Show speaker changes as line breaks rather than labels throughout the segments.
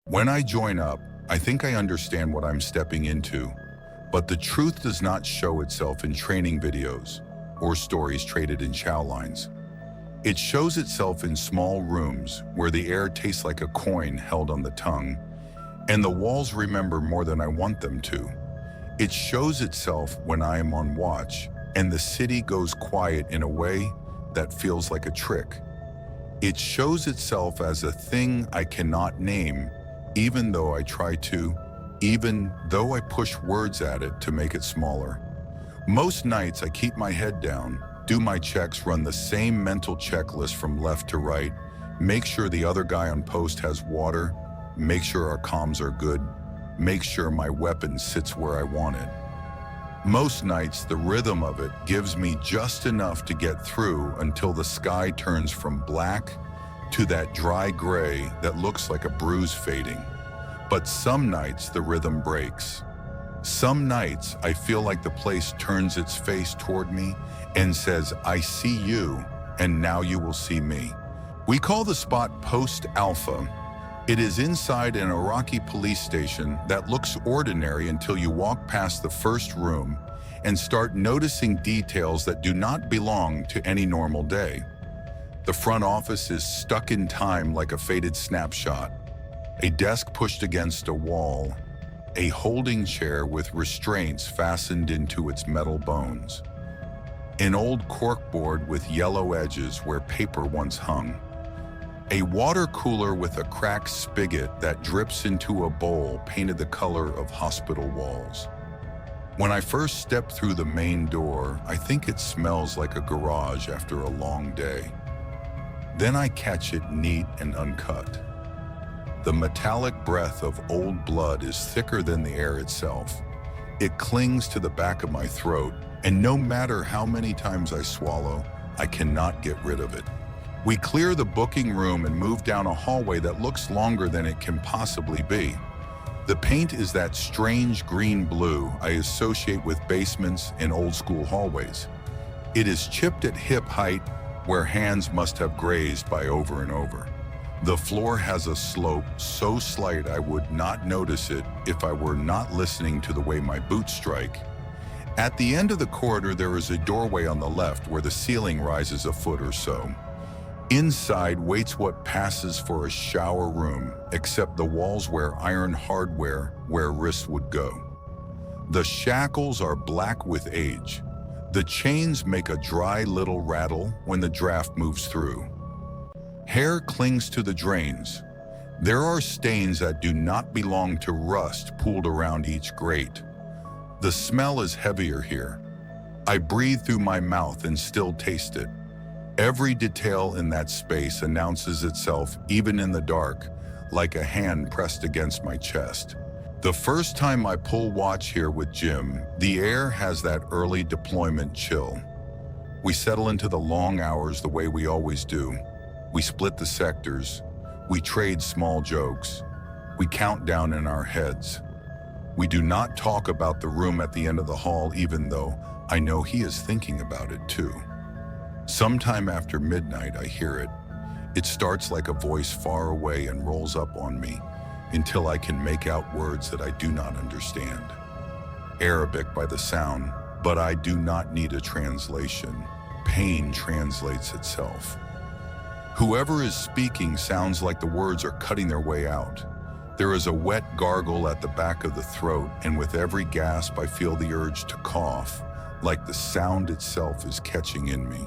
When I join up, I think I understand what I'm stepping into, but the truth does not show itself in training videos or stories traded in chow lines. It shows itself in small rooms where the air tastes like a coin held on the tongue, and the walls remember more than I want them to. It shows itself when I am on watch, and the city goes quiet in a way that feels like a trick. It shows itself as a thing I cannot name, even though I try to, even though I push words at it to make it smaller. Most nights I keep my head down, do my checks, run the same mental checklist from left to right, make sure the other guy on post has water, make sure our comms are good, make sure my weapon sits where I want it. Most nights, the rhythm of it gives me just enough to get through until the sky turns from black to that dry gray that looks like a bruise fading. But some nights the rhythm breaks. Some nights I feel like the place turns its face toward me and says, "I see you, and now you will see me." We call the spot Post Alpha. It is inside an Iraqi police station that looks ordinary until you walk past the first room and start noticing details that do not belong to any normal day. The front office is stuck in time like a faded snapshot. A desk pushed against a wall, a holding chair with restraints fastened into its metal bones, an old corkboard with yellow edges where paper once hung, a water cooler with a cracked spigot that drips into a bowl painted the color of hospital walls. When I first step through the main door, I think it smells like a garage after a long day. Then I catch it neat and uncut. The metallic breath of old blood is thicker than the air itself. It clings to the back of my throat, and no matter how many times I swallow, I cannot get rid of it. We clear the booking room and move down a hallway that looks longer than it can possibly be. The paint is that strange green-blue I associate with basements and old-school hallways. It is chipped at hip height where hands must have grazed by over and over. The floor has a slope so slight I would not notice it if I were not listening to the way my boots strike. At the end of the corridor, there is a doorway on the left where the ceiling rises a foot or so. Inside waits what passes for a shower room, except the walls wear iron hardware where wrists would go. The shackles are black with age. The chains make a dry little rattle when the draft moves through. Hair clings to the drains. There are stains that do not belong to rust pooled around each grate. The smell is heavier here. I breathe through my mouth and still taste it. Every detail in that space announces itself, even in the dark, like a hand pressed against my chest. The first time I pull watch here with Jim, the air has that early deployment chill. We settle into the long hours the way we always do. We split the sectors. We trade small jokes. We count down in our heads. We do not talk about the room at the end of the hall, even though I know he is thinking about it too. Sometime after midnight, I hear it. It starts like a voice far away and rolls up on me until I can make out words that I do not understand. Arabic by the sound, but I do not need a translation. Pain translates itself. Whoever is speaking sounds like the words are cutting their way out. There is a wet gargle at the back of the throat, and with every gasp I feel the urge to cough, like the sound itself is catching in me.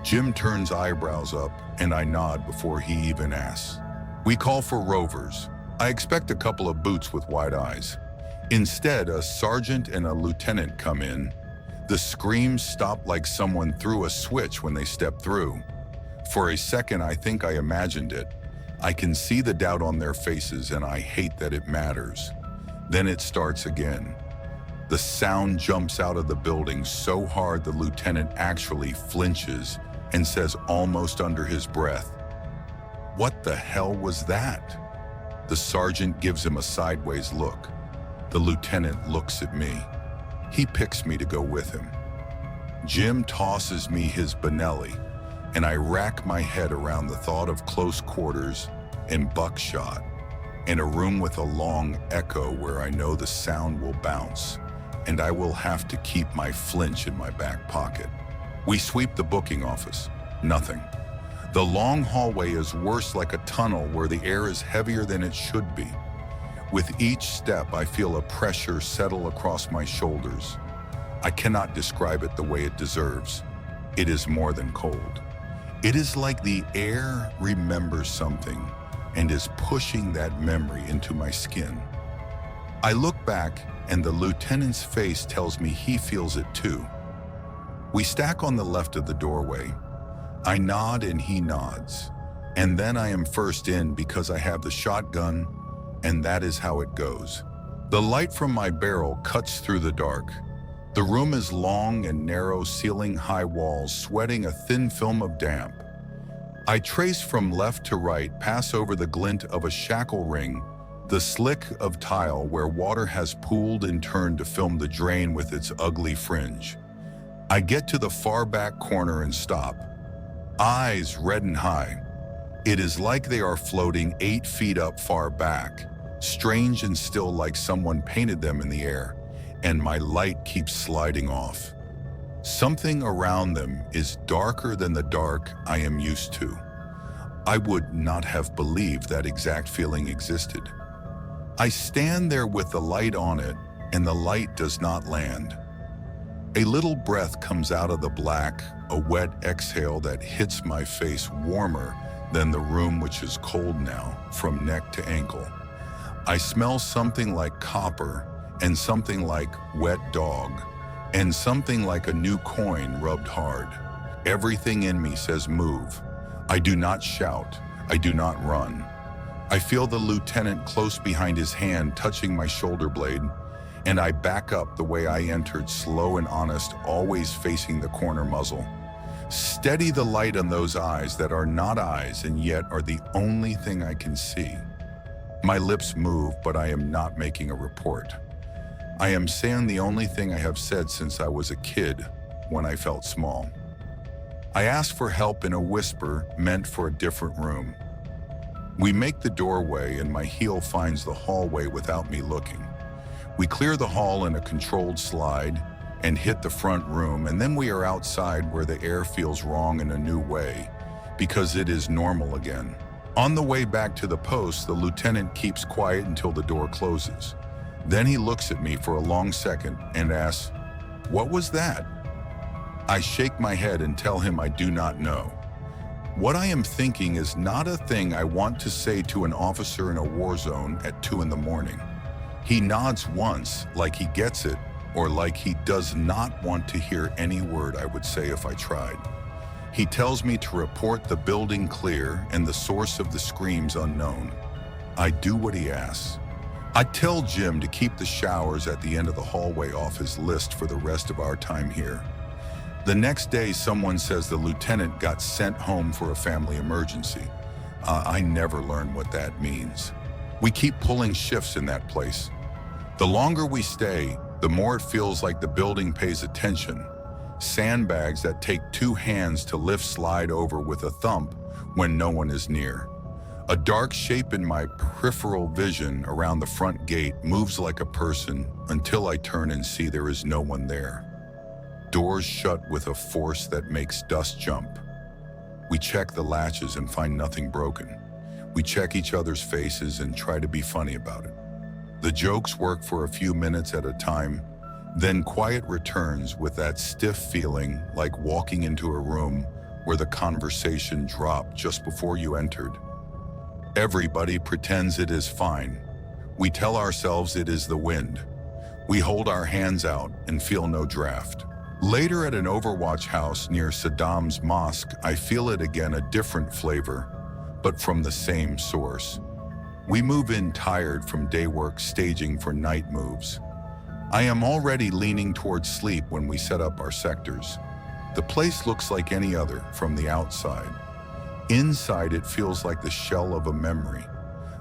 Jim turns eyebrows up, and I nod before he even asks. We call for rovers. I expect a couple of boots with wide eyes. Instead, a sergeant and a lieutenant come in. The screams stop like someone threw a switch when they step through. For a second, I think I imagined it. I can see the doubt on their faces, and I hate that it matters. Then it starts again. The sound jumps out of the building so hard the lieutenant actually flinches and says almost under his breath, "What the hell was that?" The sergeant gives him a sideways look. The lieutenant looks at me. He picks me to go with him. Jim tosses me his Benelli, and I rack my head around the thought of close quarters and buckshot. and a room with a long echo where I know the sound will bounce, and I will have to keep my flinch in my back pocket. We sweep the booking office. Nothing. The long hallway is worse, like a tunnel where the air is heavier than it should be. With each step, I feel a pressure settle across my shoulders. I cannot describe it the way it deserves. It is more than cold. It is like the air remembers something and is pushing that memory into my skin. I look back, and the lieutenant's face tells me he feels it too. We stack on the left of the doorway. I nod and he nods. And then I am first in because I have the shotgun, and that is how it goes. The light from my barrel cuts through the dark. The room is long and narrow, ceiling-high walls, sweating a thin film of damp. I trace from left to right, pass over the glint of a shackle ring, the slick of tile where water has pooled and turned to film the drain with its ugly fringe. I get to the far back corner and stop. Eyes red and high. It is like they are floating 8 feet up far back, strange and still, like someone painted them in the air, and my light keeps sliding off. Something around them is darker than the dark I am used to. I would not have believed that exact feeling existed. I stand there with the light on it, and the light does not land. A little breath comes out of the black, a wet exhale that hits my face warmer than the room, which is cold now, from neck to ankle. I smell something like copper, and something like wet dog, and something like a new coin rubbed hard. Everything in me says move. I do not shout. I do not run. I feel the lieutenant close behind his hand touching my shoulder blade, and I back up the way I entered, slow and honest, always facing the corner muzzle. Steady the light on those eyes that are not eyes and yet are the only thing I can see. My lips move, but I am not making a report. I am saying the only thing I have said since I was a kid, when I felt small. I ask for help in a whisper meant for a different room. We make the doorway, and my heel finds the hallway without me looking. We clear the hall in a controlled slide and hit the front room, and then we are outside where the air feels wrong in a new way, because it is normal again. On the way back to the post, the lieutenant keeps quiet until the door closes. Then he looks at me for a long second and asks, "What was that?" I shake my head and tell him I do not know. What I am thinking is not a thing I want to say to an officer in a war zone at 2 in the morning. He nods once, like he gets it, or like he does not want to hear any word I would say if I tried. He tells me to report the building clear and the source of the screams unknown. I do what he asks. I tell Jim to keep the showers at the end of the hallway off his list for the rest of our time here. The next day, someone says the lieutenant got sent home for a family emergency. I never learn what that means. We keep pulling shifts in that place. The longer we stay, the more it feels like the building pays attention. Sandbags that take 2 hands to lift slide over with a thump when no one is near. A dark shape in my peripheral vision around the front gate moves like a person until I turn and see there is no one there. Doors shut with a force that makes dust jump. We check the latches and find nothing broken. We check each other's faces and try to be funny about it. The jokes work for a few minutes at a time, then quiet returns with that stiff feeling like walking into a room where the conversation dropped just before you entered. Everybody pretends it is fine. We tell ourselves it is the wind. We hold our hands out and feel no draft. Later at an Overwatch house near Saddam's mosque, I feel it again, a different flavor, but from the same source. We move in tired from day work, staging for night moves. I am already leaning towards sleep when we set up our sectors. The place looks like any other from the outside. Inside, it feels like the shell of a memory.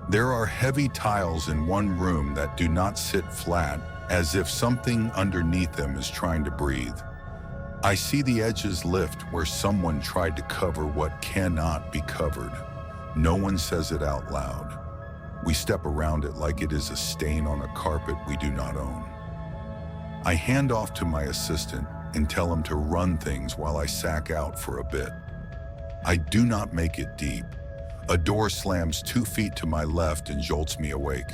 There are heavy tiles in one room that do not sit flat, as if something underneath them is trying to breathe. I see the edges lift where someone tried to cover what cannot be covered. No one says it out loud. We step around it like it is a stain on a carpet we do not own. I hand off to my assistant and tell him to run things while I sack out for a bit. I do not make it deep. A door slams 2 feet to my left and jolts me awake.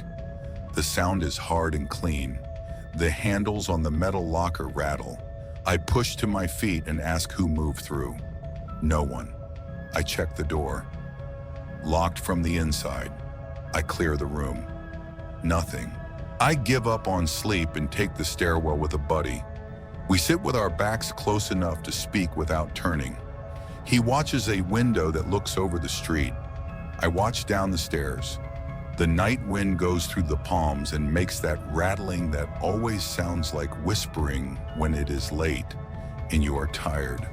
The sound is hard and clean. The handles on the metal locker rattle. I push to my feet and ask who moved through. No one. I check the door. Locked from the inside. I clear the room. Nothing. I give up on sleep and take the stairwell with a buddy. We sit with our backs close enough to speak without turning. He watches a window that looks over the street. I watch down the stairs. The night wind goes through the palms and makes that rattling that always sounds like whispering when it is late and you are tired.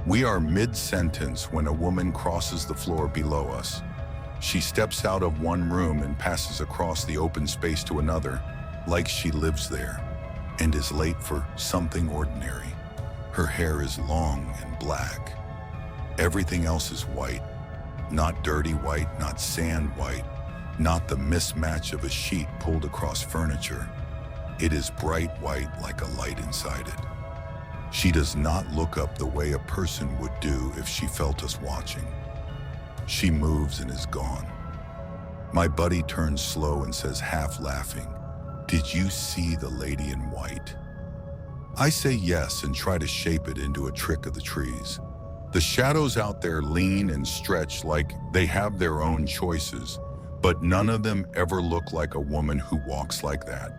We are mid-sentence when a woman crosses the floor below us. She steps out of one room and passes across the open space to another, like she lives there, and is late for something ordinary. Her hair is long and black. Everything else is white. Not dirty white, not sand white, not the mismatch of a sheet pulled across furniture. It is bright white like a light inside it. She does not look up the way a person would do if she felt us watching. She moves and is gone. My buddy turns slow and says, half laughing, "Did you see the lady in white?" I say yes and try to shape it into a trick of the trees. The shadows out there lean and stretch like they have their own choices, but none of them ever look like a woman who walks like that.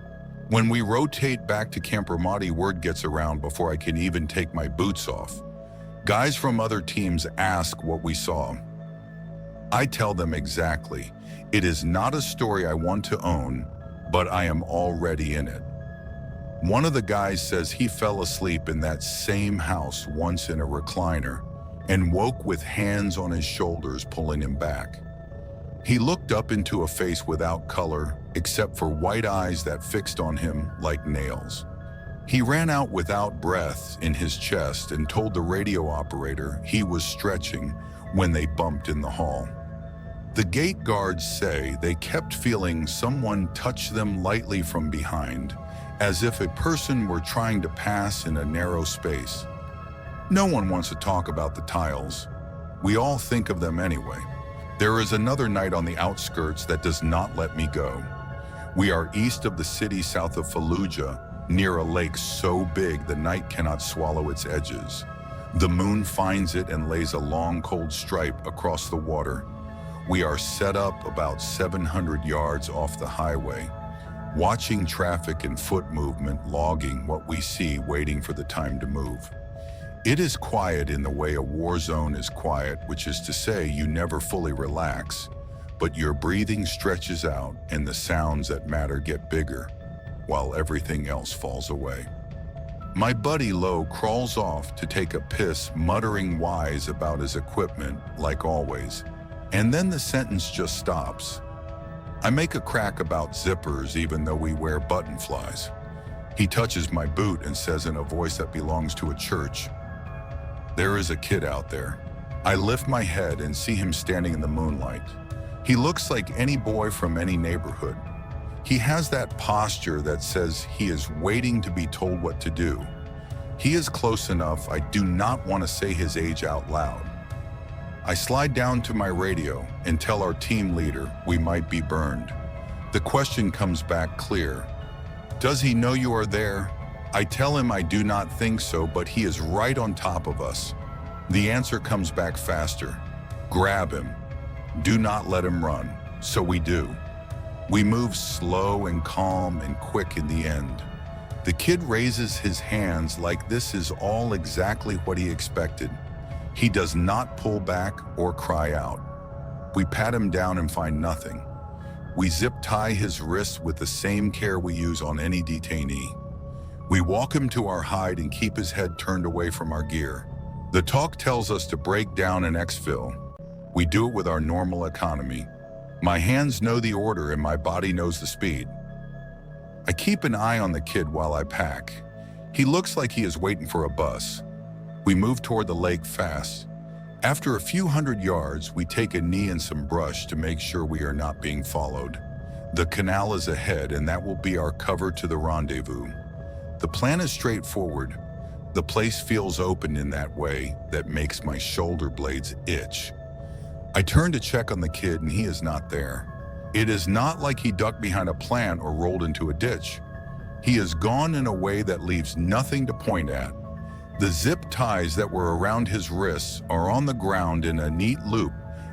When we rotate back to Camp Ramadi, word gets around before I can even take my boots off. Guys from other teams ask what we saw. I tell them exactly. It is not a story I want to own, but I am already in it. One of the guys says he fell asleep in that same house once in a recliner and woke with hands on his shoulders pulling him back. He looked up into a face without color, except for white eyes that fixed on him like nails. He ran out without breath in his chest and told the radio operator he was stretching when they bumped in the hall. The gate guards say they kept feeling someone touch them lightly from behind, as if a person were trying to pass in a narrow space. No one wants to talk about the tiles. We all think of them anyway. There is another night on the outskirts that does not let me go. We are east of the city south of Fallujah, near a lake so big the night cannot swallow its edges. The moon finds it and lays a long cold stripe across the water. We are set up about 700 yards off the highway, watching traffic and foot movement, logging what we see, waiting for the time to move. It is quiet in the way a war zone is quiet, which is to say you never fully relax, but your breathing stretches out and the sounds that matter get bigger, while everything else falls away. My buddy Lo crawls off to take a piss, muttering wise about his equipment, like always, and then the sentence just stops. I make a crack about zippers even though we wear button flies. He touches my boot and says in a voice that belongs to a church, "There is a kid out there." I lift my head and see him standing in the moonlight. He looks like any boy from any neighborhood. He has that posture that says he is waiting to be told what to do. He is close enough I do not want to say his age out loud. I slide down to my radio and tell our team leader we might be burned. The question comes back clear. "Does he know you are there?" I tell him I do not think so, but he is right on top of us. The answer comes back faster. "Grab him. Do not let him run." So we do. We move slow and calm and quick in the end. The kid raises his hands like this is all exactly what he expected. He does not pull back or cry out. We pat him down and find nothing. We zip tie his wrists with the same care we use on any detainee. We walk him to our hide and keep his head turned away from our gear. The talk tells us to break down and exfil. We do it with our normal economy. My hands know the order and my body knows the speed. I keep an eye on the kid while I pack. He looks like he is waiting for a bus. We move toward the lake fast. After a few hundred yards, we take a knee and some brush to make sure we are not being followed. The canal is ahead, and that will be our cover to the rendezvous. The plan is straightforward. The place feels open in that way that makes my shoulder blades itch. I turn to check on the kid, and he is not there. It is not like he ducked behind a plant or rolled into a ditch. He is gone in a way that leaves nothing to point at. The zip ties that were around his wrists are on the ground in a neat loop,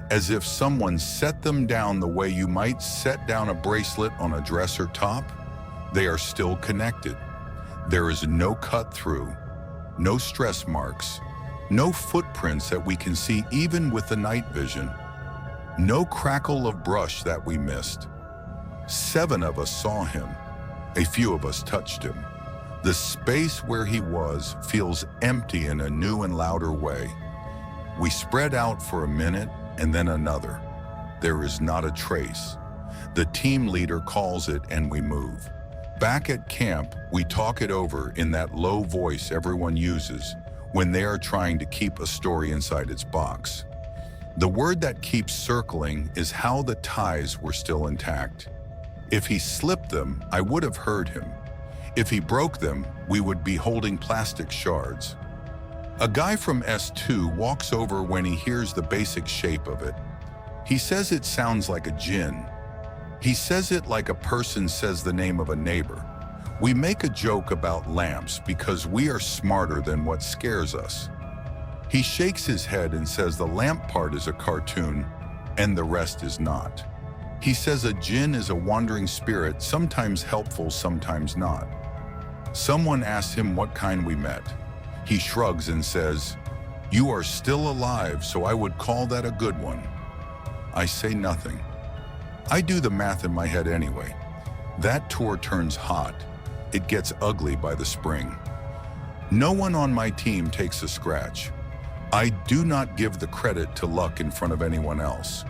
as if someone set them down the way you might set down a bracelet on a dresser top. They are still connected. There is no cut through, no stress marks, no footprints that we can see even with the night vision, no crackle of brush that we missed. 7 of us saw him. A few of us touched him. The space where he was feels empty in a new and louder way. We spread out for a minute and then another. There is not a trace. The team leader calls it and we move. Back at camp, we talk it over in that low voice everyone uses when they are trying to keep a story inside its box. The word that keeps circling is how the ties were still intact. If he slipped them, I would have heard him. If he broke them, we would be holding plastic shards. A guy from S2 walks over when he hears the basic shape of it. He says it sounds like a djinn. He says it like a person says the name of a neighbor. We make a joke about lamps because we are smarter than what scares us. He shakes his head and says the lamp part is a cartoon and the rest is not. He says a djinn is a wandering spirit, sometimes helpful, sometimes not. Someone asks him what kind we met. He shrugs and says, "You are still alive, so I would call that a good one." I say nothing. I do the math in my head anyway. That tour turns hot. It gets ugly by the spring. No one on my team takes a scratch. I do not give the credit to luck in front of anyone else.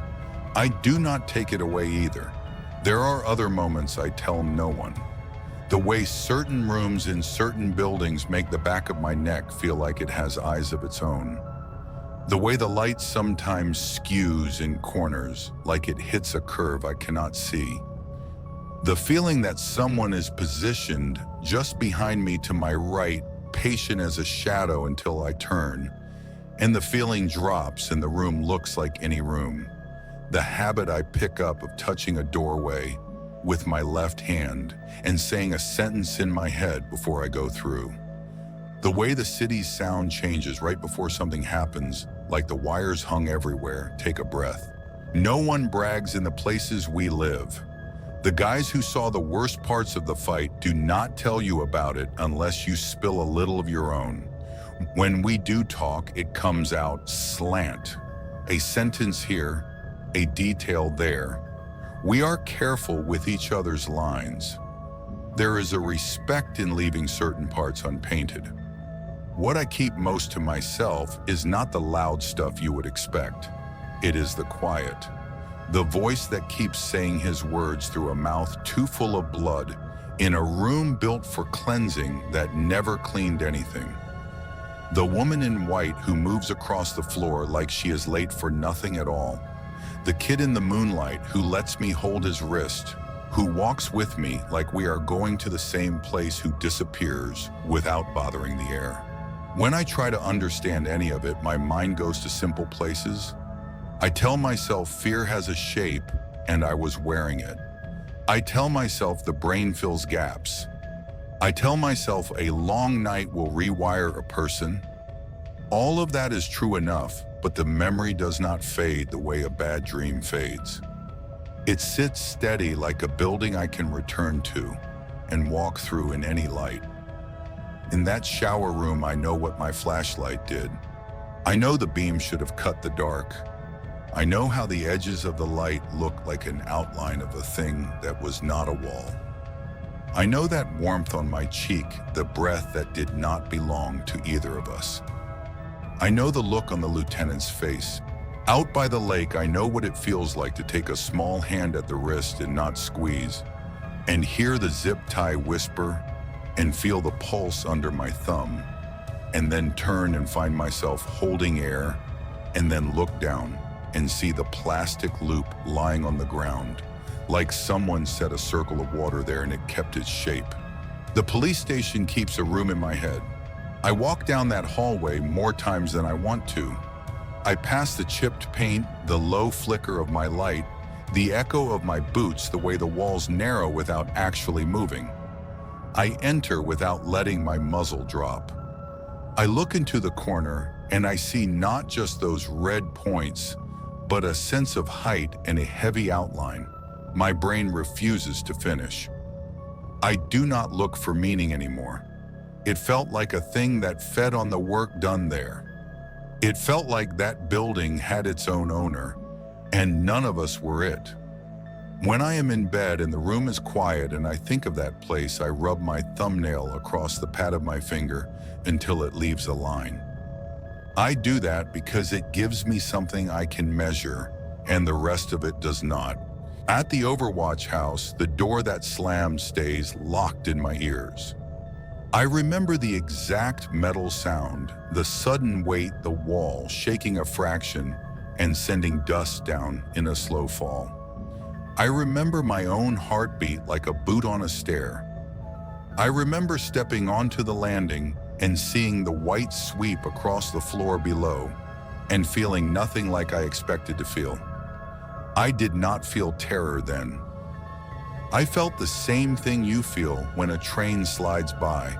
I do not take it away either. There are other moments I tell no one. The way certain rooms in certain buildings make the back of my neck feel like it has eyes of its own. The way the light sometimes skews in corners, like it hits a curve I cannot see. The feeling that someone is positioned just behind me to my right, patient as a shadow until I turn, and the feeling drops and the room looks like any room. The habit I pick up of touching a doorway with my left hand and saying a sentence in my head before I go through. The way the city's sound changes right before something happens, like the wires hung everywhere. Take a breath. No one brags in the places we live. The guys who saw the worst parts of the fight do not tell you about it unless you spill a little of your own. When we do talk, it comes out slant. A sentence here, a detail there. We are careful with each other's lines. There is a respect in leaving certain parts unpainted. What I keep most to myself is not the loud stuff you would expect. It is the quiet. The voice that keeps saying his words through a mouth too full of blood in a room built for cleansing that never cleaned anything. The woman in white who moves across the floor like she is late for nothing at all. The kid in the moonlight who lets me hold his wrist, who walks with me like we are going to the same place, who disappears without bothering the air. When I try to understand any of it, my mind goes to simple places. I tell myself fear has a shape and I was wearing it. I tell myself the brain fills gaps. I tell myself a long night will rewire a person. All of that is true enough, but the memory does not fade the way a bad dream fades. It sits steady like a building I can return to and walk through in any light. In that shower room, I know what my flashlight did. I know the beam should have cut the dark. I know how the edges of the light look like an outline of a thing that was not a wall. I know that warmth on my cheek, the breath that did not belong to either of us. I know the look on the lieutenant's face. Out by the lake, I know what it feels like to take a small hand at the wrist and not squeeze, and hear the zip tie whisper, and feel the pulse under my thumb, and then turn and find myself holding air, and then look down and see the plastic loop lying on the ground, like someone set a circle of water there and it kept its shape. The police station keeps a room in my head. I walk down that hallway more times than I want to. I pass the chipped paint, the low flicker of my light, the echo of my boots, the way the walls narrow without actually moving. I enter without letting my muzzle drop. I look into the corner and I see not just those red points, but a sense of height and a heavy outline. My brain refuses to finish. I do not look for meaning anymore. It felt like a thing that fed on the work done there. It felt like that building had its own owner, and none of us were it. When I am in bed and the room is quiet and I think of that place, I rub my thumbnail across the pad of my finger until it leaves a line. I do that because it gives me something I can measure, and the rest of it does not. At the Overwatch house, the door that slams stays locked in my ears. I remember the exact metal sound, the sudden weight, the wall shaking a fraction and sending dust down in a slow fall. I remember my own heartbeat like a boot on a stair. I remember stepping onto the landing and seeing the white sweep across the floor below and feeling nothing like I expected to feel. I did not feel terror then. I felt the same thing you feel when a train slides by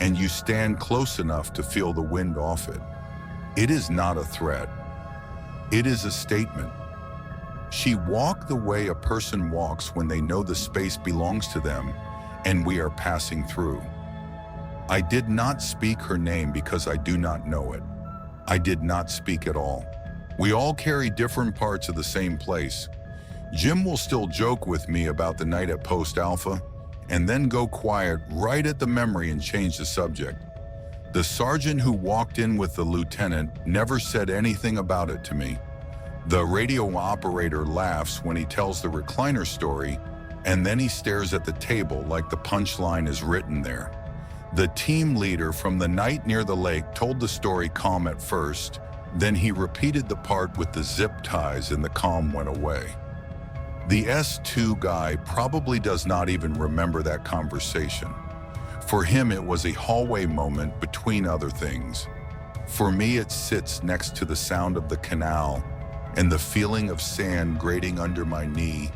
and you stand close enough to feel the wind off it. It is not a threat. It is a statement. She walked the way a person walks when they know the space belongs to them and we are passing through. I did not speak her name because I do not know it. I did not speak at all. We all carry different parts of the same place. Jim will still joke with me about the night at Post Alpha and then go quiet right at the memory and change the subject. The sergeant who walked in with the lieutenant never said anything about it to me. The radio operator laughs when he tells the recliner story, and then he stares at the table like the punchline is written there. The team leader from the night near the lake told the story calm at first, then he repeated the part with the zip ties and the calm went away. The S2 guy probably does not even remember that conversation. For him, it was a hallway moment between other things. For me, it sits next to the sound of the canal and the feeling of sand grating under my knee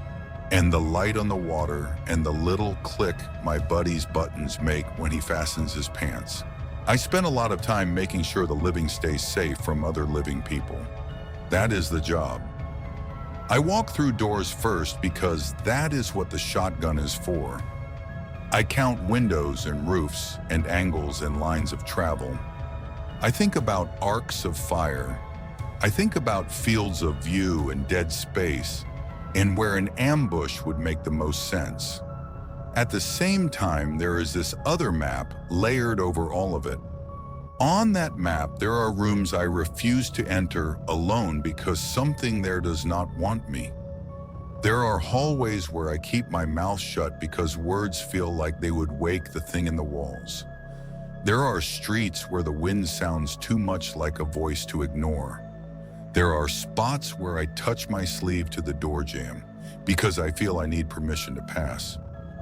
and the light on the water and the little click my buddy's buttons make when he fastens his pants. I spent a lot of time making sure the living stays safe from other living people. That is the job. I walk through doors first because that is what the shotgun is for. I count windows and roofs and angles and lines of travel. I think about arcs of fire. I think about fields of view and dead space and where an ambush would make the most sense. At the same time, there is this other map layered over all of it. On that map, there are rooms I refuse to enter alone because something there does not want me. There are hallways where I keep my mouth shut because words feel like they would wake the thing in the walls. There are streets where the wind sounds too much like a voice to ignore. There are spots where I touch my sleeve to the door jamb because I feel I need permission to pass.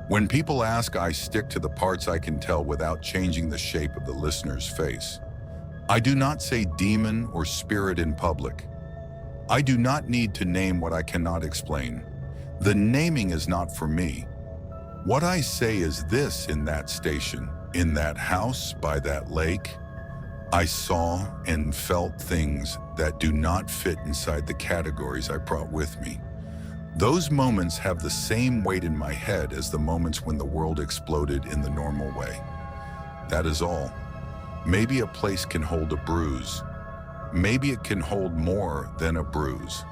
When people ask, I stick to the parts I can tell without changing the shape of the listener's face. I do not say demon or spirit in public. I do not need to name what I cannot explain. The naming is not for me. What I say is this: in that station, in that house, by that lake, I saw and felt things that do not fit inside the categories I brought with me. Those moments have the same weight in my head as the moments when the world exploded in the normal way. That is all. Maybe a place can hold a bruise. Maybe it can hold more than a bruise.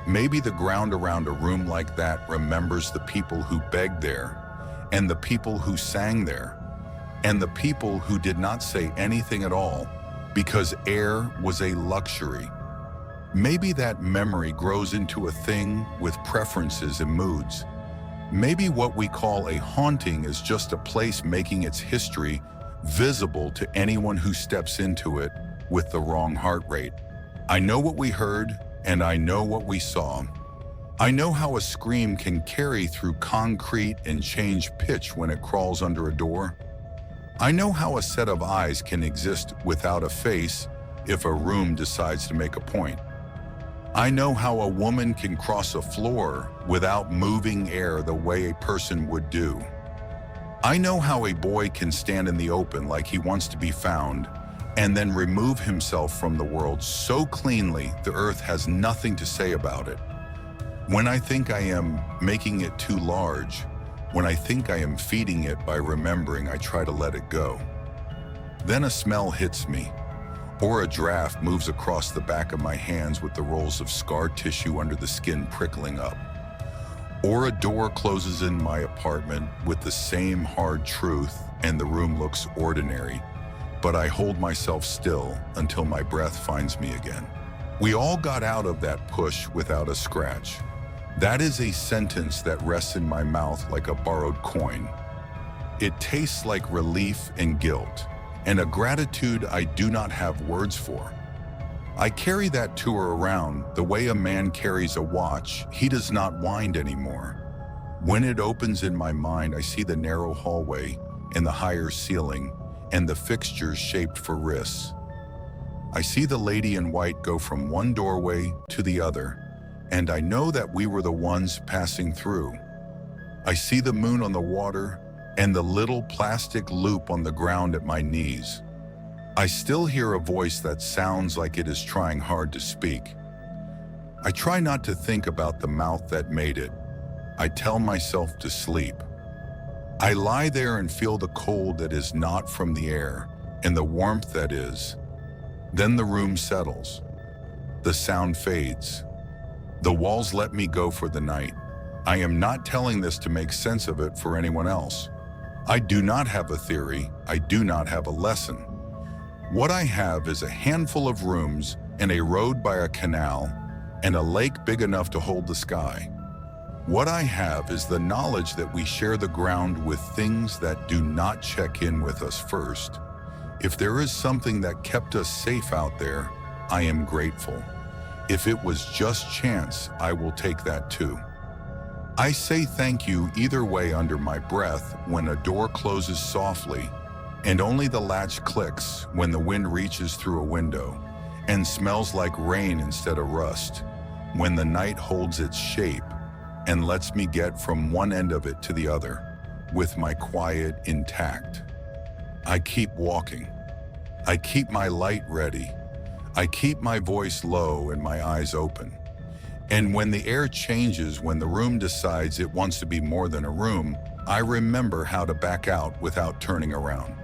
Maybe the ground around a room like that remembers the people who begged there, and the people who sang there, and the people who did not say anything at all because air was a luxury. Maybe that memory grows into a thing with preferences and moods. Maybe what we call a haunting is just a place making its history visible to anyone who steps into it with the wrong heart rate. I know what we heard, and I know what we saw. I know how a scream can carry through concrete and change pitch when it crawls under a door. I know how a set of eyes can exist without a face if a room decides to make a point. I know how a woman can cross a floor without moving air the way a person would do. I know how a boy can stand in the open like he wants to be found and then remove himself from the world so cleanly the earth has nothing to say about it. When I think I am making it too large, when I think I am feeding it by remembering, I try to let it go. Then a smell hits me, or a draft moves across the back of my hands with the rolls of scar tissue under the skin prickling up. Or a door closes in my apartment with the same hard truth and the room looks ordinary, but I hold myself still until my breath finds me again. We all got out of that push without a scratch. That is a sentence that rests in my mouth like a borrowed coin. It tastes like relief and guilt, and a gratitude I do not have words for. I carry that tour around the way a man carries a watch he does not wind anymore. When it opens in my mind, I see the narrow hallway and the higher ceiling and the fixtures shaped for wrists. I see the lady in white go from one doorway to the other, and I know that we were the ones passing through. I see the moon on the water and the little plastic loop on the ground at my knees. I still hear a voice that sounds like it is trying hard to speak. I try not to think about the mouth that made it. I tell myself to sleep. I lie there and feel the cold that is not from the air and the warmth that is. Then the room settles. The sound fades. The walls let me go for the night. I am not telling this to make sense of it for anyone else. I do not have a theory. I do not have a lesson. What I have is a handful of rooms and a road by a canal and a lake big enough to hold the sky. What I have is the knowledge that we share the ground with things that do not check in with us first. If there is something that kept us safe out there, I am grateful. If it was just chance, I will take that too. I say thank you either way under my breath when a door closes softly, and only the latch clicks when the wind reaches through a window and smells like rain instead of rust, when the night holds its shape and lets me get from one end of it to the other with my quiet intact. I keep walking. I keep my light ready. I keep my voice low and my eyes open. And when the air changes, when the room decides it wants to be more than a room, I remember how to back out without turning around.